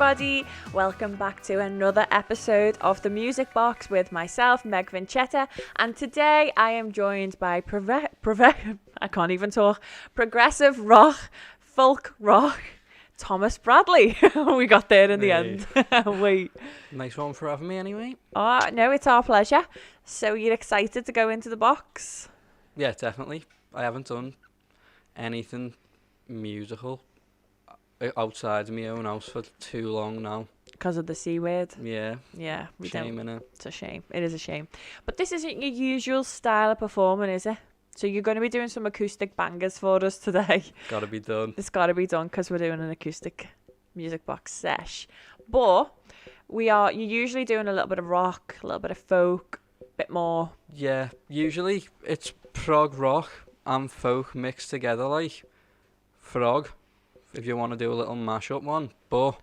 everybody, welcome back to another episode of The Music Box with myself, Meg Vincetta, and today I am joined by I can't even talk, progressive rock, folk rock, Thomas Bradley. We got there in the end. Wait. Nice one for having me anyway. Oh, no, it's our pleasure. So you're excited to go into the box? Yeah, definitely. I haven't done anything musical outside of my own house for too long now. Because of the C word? Yeah. Yeah. Shame, innit? It's a shame. It is a shame. But this isn't your usual style of performing, is it? So you're going to be doing some acoustic bangers for us today. Gotta be done. It's got to be done because we're doing an acoustic music box sesh. But you're usually doing a little bit of rock, a little bit of folk, a bit more. Yeah, usually it's prog rock and folk mixed together, like frog, if you want to do a little mashup one. But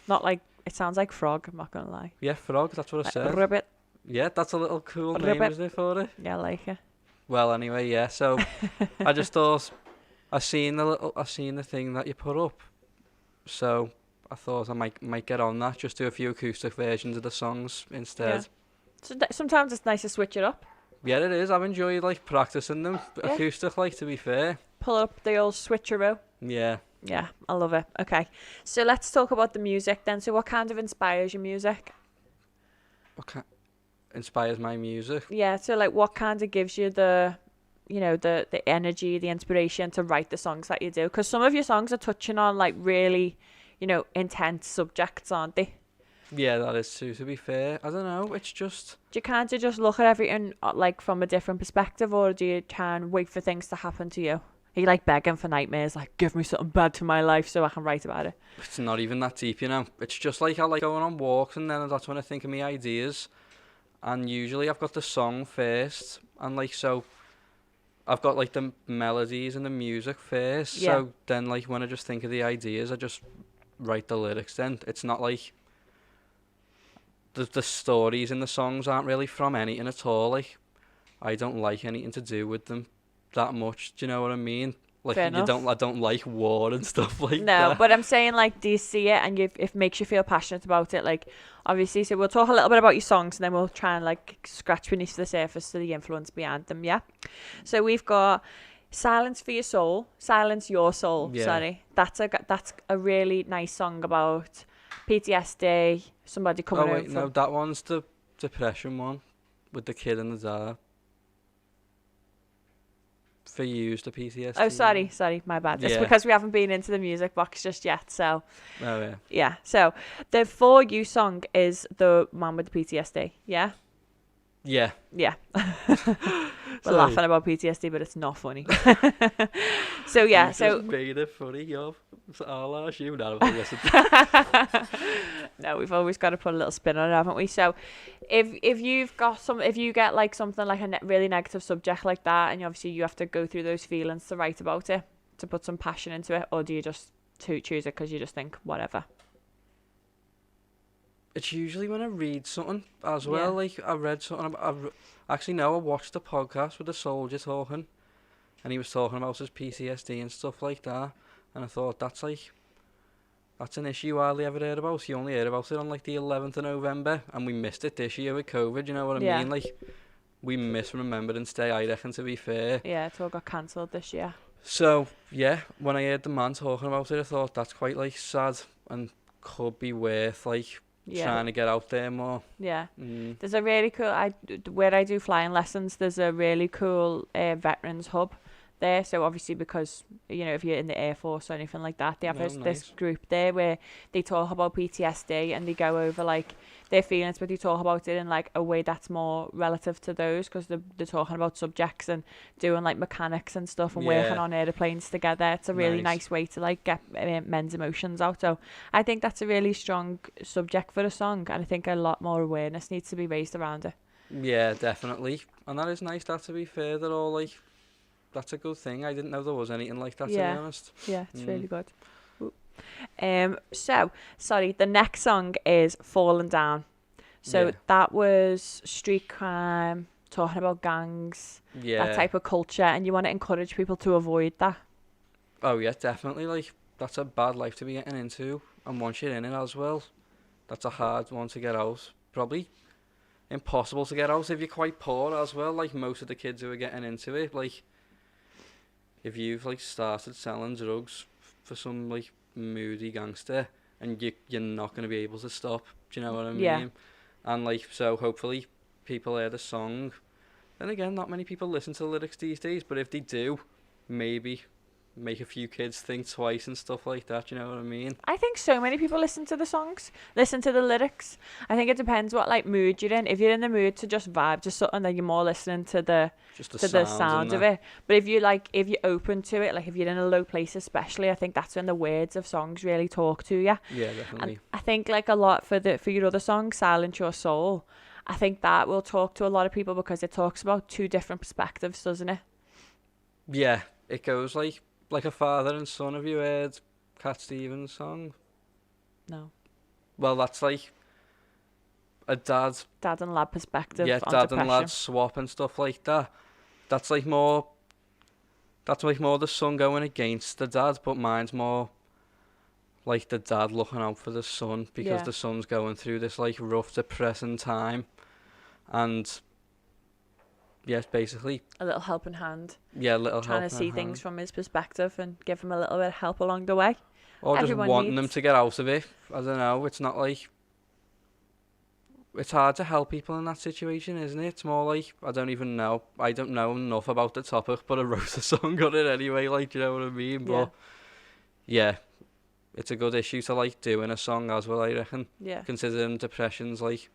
Not like, it sounds like frog, I'm not going to lie. yeah, frog, that's what I said. Ribbit. Yeah, that's a little cool name, Ribbit. isn't it, for it? Yeah, I like it. Well, anyway, yeah, so I just thought I seen the thing that you put up, so I thought I might get on that, just do a few acoustic versions of the songs instead. Yeah. So sometimes it's nice to switch it up. Yeah, it is. I've enjoyed like practicing them acoustic, like, to be fair. Pull up the old switcheroo. Yeah. Yeah, I love it. Okay, so let's talk about the music then. So what kind of inspires your music? What inspires my music? Yeah, so like what kind of gives you the energy, the inspiration to write the songs that you do? Because some of your songs are touching on like really, intense subjects, aren't they? Yeah, that is true, to be fair. I don't know, it's just... Do you kind of just look at everything like from a different perspective, or do you try and wait for things to happen to you? Are you like begging for nightmares, like give me something bad to my life so I can write about it? It's not even that deep, It's just like I like going on walks, and then that's when I think of my ideas. And usually I've got the song first, and like so I've got like the melodies and the music first. Yeah. So then like when I just think of the ideas, I just write the lyrics then. It's not like the stories in the songs aren't really from anything at all. Like I don't like anything to do with them that much. Do you know what I mean? Like Fair enough. I don't like war and stuff like No, that. but I'm saying, like, do you see it and it makes you feel passionate about it? Like, obviously, so we'll talk a little bit about your songs and then we'll try and, like, scratch beneath the surface to the influence behind them, yeah? So we've got Silence Your Soul, Yeah. sorry. That's a really nice song about PTSD, somebody coming Oh wait, over. no, that one's the depression one with the kid in the jar. For use the PTSD. Oh, sorry, my bad. It's Yeah. because we haven't been into the music box just yet, so... Oh yeah. Yeah, so the For You song is the man with the PTSD, yeah? Yeah. Yeah. We're Sorry. laughing about PTSD, but it's not funny. So, yeah, You so... just made it funny, yo. I'll ask you now if I listen. No, we've always got to put a little spin on it, haven't we? So, if you get like something like a really negative subject like that, and obviously you have to go through those feelings to write about it, to put some passion into it, or do you just choose it because you just think whatever? It's usually when I read something as well. Yeah. Like I read something about. Actually, no, I watched a podcast with a soldier talking, and he was talking about his PTSD and stuff like that. And I thought that's an issue I hardly ever heard about. You only heard about it on like the 11th of November, and we missed it this year with COVID. You know what I Yeah. mean? Like we miss Remembrance Day, I reckon, to be fair. Yeah, it all got cancelled this year. So yeah, when I heard the man talking about it, I thought that's quite like sad and could be worth like trying to get out there more. Yeah. Mm. There's a really cool, where I do flying lessons, there's a really cool veterans hub there. So obviously because, if you're in the Air Force or anything like that, they have this Nice. group there where they talk about PTSD and they go over like their feelings, but they talk about it in like a way that's more relative to those, because they're talking about subjects and doing like mechanics and stuff and working Yeah. on airplanes together. It's a really nice way to like get men's emotions out. So I think that's a really strong subject for a song, and I think a lot more awareness needs to be raised around it. Yeah, definitely. And that is nice, that, to be fair, they're all like, that's a good thing. I didn't know there was anything like that, to be honest. Yeah, it's really good. So, sorry, the next song is Falling Down. So Yeah. that was street crime, talking about gangs, Yeah. that type of culture, and you want to encourage people to avoid that. Oh yeah, definitely. Like that's a bad life to be getting into. and once you're in it as well, that's a hard one to get out. Probably impossible to get out if you're quite poor as well, like most of the kids who are getting into it. Like, if you've like started selling drugs for some like moody gangster, and you're not going to be able to stop, do you know what I mean? Yeah. And like, so hopefully people hear the song. Then again, not many people listen to the lyrics these days, but if they do, maybe make a few kids think twice and stuff like that, you know what I mean? I think so many people listen to the songs, listen to the lyrics. I think it depends what like mood you're in. If you're in the mood to just vibe to something, then you're more listening to the Just the to the sounds sound and of it. But if you're open to it, like if you're in a low place especially, I think that's when the words of songs really talk to you. Yeah, definitely. And I think like a lot for your other song, Silence Your Soul, I think that will talk to a lot of people because it talks about two different perspectives, doesn't it? Yeah, it goes like a father and son. Have you heard Cat Stevens' song? No. Well, that's like a dad. Dad and lad perspective Yeah, on dad depression. and lad swap and stuff like that. That's like more. That's like more the son going against the dad, but mine's more like the dad looking out for the son because Yeah. the son's going through this like rough, depressing time, and yes, basically, A little helping hand. yeah, little Trying help to in see hand. things from his perspective and give him a little bit of help along the way. Or just Everyone wanting them needs- to get out of it. I don't know. It's not like. It's hard to help people in that situation, isn't it? It's more like, I don't even know. I don't know enough about the topic, but I wrote a song on it anyway, like, you know what I mean? Yeah. But, yeah, it's a good issue to, like, do in a song as well, I reckon. Yeah. Considering depression's, like,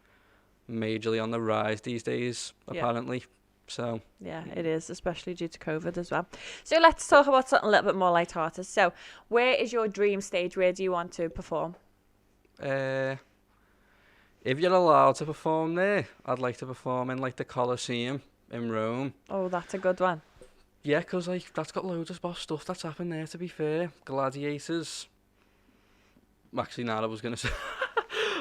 majorly on the rise these days, Yeah. apparently. So, Yeah, it is, especially due to COVID as well. So let's talk about something a little bit more lighthearted. So, where is your dream stage? Where do you want to perform? if you're allowed to perform there, I'd like to perform in, like, the Colosseum in Rome. Oh, that's a good one. Yeah, 'cause like that's got loads of stuff that's happened there. To be fair, gladiators. Actually, no, I was gonna say,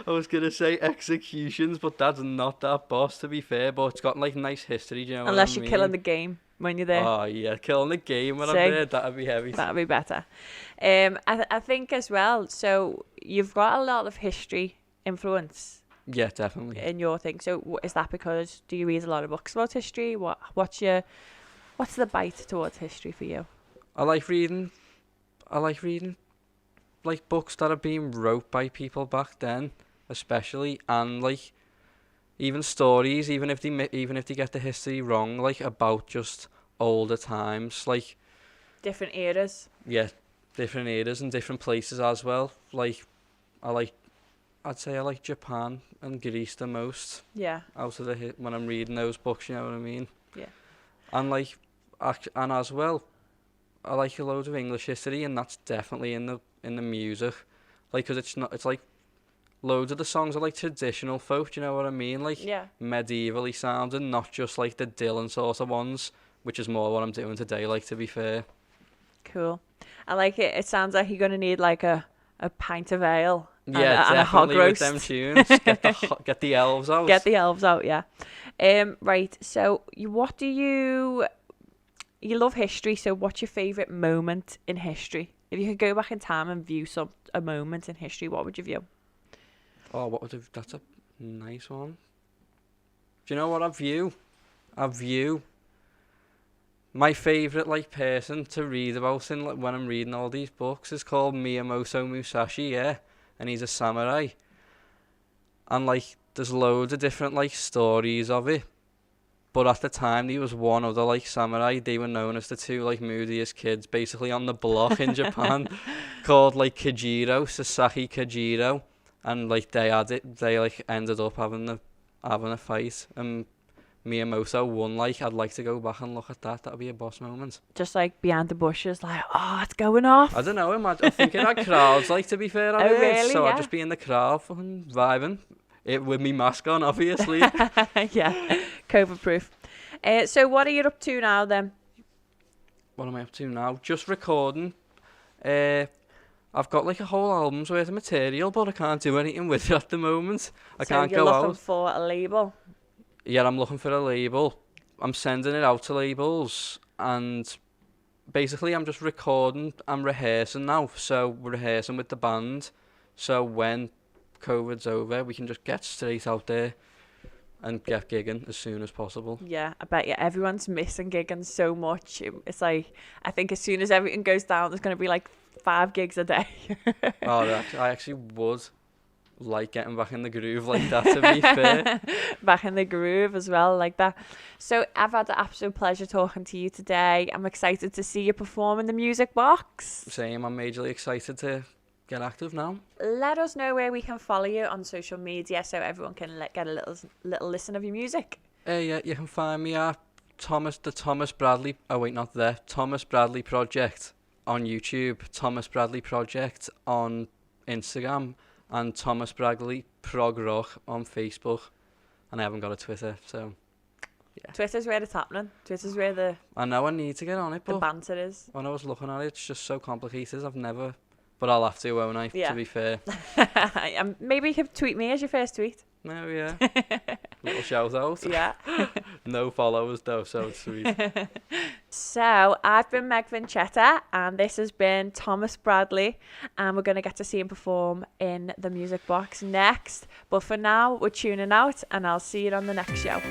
I was gonna say executions, but that's not that boss. To be fair, but it's got like nice history. Do you know Unless what I you're killing the mean? game when you're there. Oh yeah, killing the game when See? I'm there. That'd be heavy. That'd be better. I think as well. So you've got a lot of history influence Yeah, definitely. in your thing. So is that because do you read a lot of books about history? What's the bite towards history for you? I like reading like books that are being wrote by people back then, especially, and like even stories, even if they get the history wrong, like about just older times, like Different eras. yeah, different eras and different places as well. Like I'd say I like Japan and Greece the most Yeah. out of when I'm reading those books. You know what I mean? Yeah. And like and as well, I like a load of English history, and that's definitely in the music, like, 'cause it's like loads of the songs are like traditional folk. Do you know what I mean? Like Yeah. medievally sounding, not just like the Dylan sort of ones, which is more what I'm doing today. Like, to be fair. Cool. I like it. It sounds like you're gonna need like a pint of ale. Yeah, and a hog definitely roast. with them tunes. Get the elves out. Get the elves out, yeah. Right. So, you love history. So, what's your favorite moment in history? If you could go back in time and view a moment in history, what would you view? Oh, that's a nice one. Do you know what I view? I view my favourite like person to read about in like, when I'm reading all these books is called Miyamoto Musashi, yeah, and he's a samurai. And like there's loads of different like stories of it. But at the time, there was one other like samurai. They were known as the two like moodiest kids, basically on the block in Japan, called like Kajiro, Sasaki Kajiro, and like they like ended up having a fight, and Miyamoto won. Like, I'd like to go back and look at that. That'd be a boss moment. Just like behind the bushes, like, oh, it's going off. I don't know. I think it had crowds. Like, to be fair, Oh, really? So Yeah. I'd just be in the crowd, fucking vibing. It with me mask on, obviously. Yeah, COVID proof. So what are you up to now then? What am I up to now? Just recording. I've got like a whole album's worth of material, but I can't do anything with it at the moment. I can't you're go looking out. for a label. Yeah, I'm looking for a label. I'm sending it out to labels, and basically I'm just recording. I'm rehearsing now, so we're rehearsing with the band So when COVID's over, we can just get straight out there and get gigging as soon as possible. Yeah, I bet you everyone's missing gigging so much. It's like, I think as soon as everything goes down, there's going to be like 5 gigs a day. I actually would like getting back in the groove like that, to be fair. Back in the groove as well, like that. So I've had the absolute pleasure talking to you today. I'm excited to see you perform in the Music Box. Same, I'm majorly excited to get active now. Let us know where we can follow you on social media so everyone can get a little listen of your music. Yeah, you can find me at Thomas Bradley Project on YouTube, Thomas Bradley Project on Instagram, and Thomas Bradley Prog Rock on Facebook. And I haven't got a Twitter, so yeah. Twitter's where it's happening. Twitter's where I know I need to get on it, the but banter is. when I was looking at it, it's just so complicated. But I'll have to, won't I? Yeah. To be fair. Maybe you could tweet me as your first tweet. No, yeah. Little shout out. Yeah. No followers though, so it's sweet. So I've been Meg Vincetta and this has been Thomas Bradley, and we're going to get to see him perform in the Music Box next. But for now, we're tuning out and I'll see you on the next show.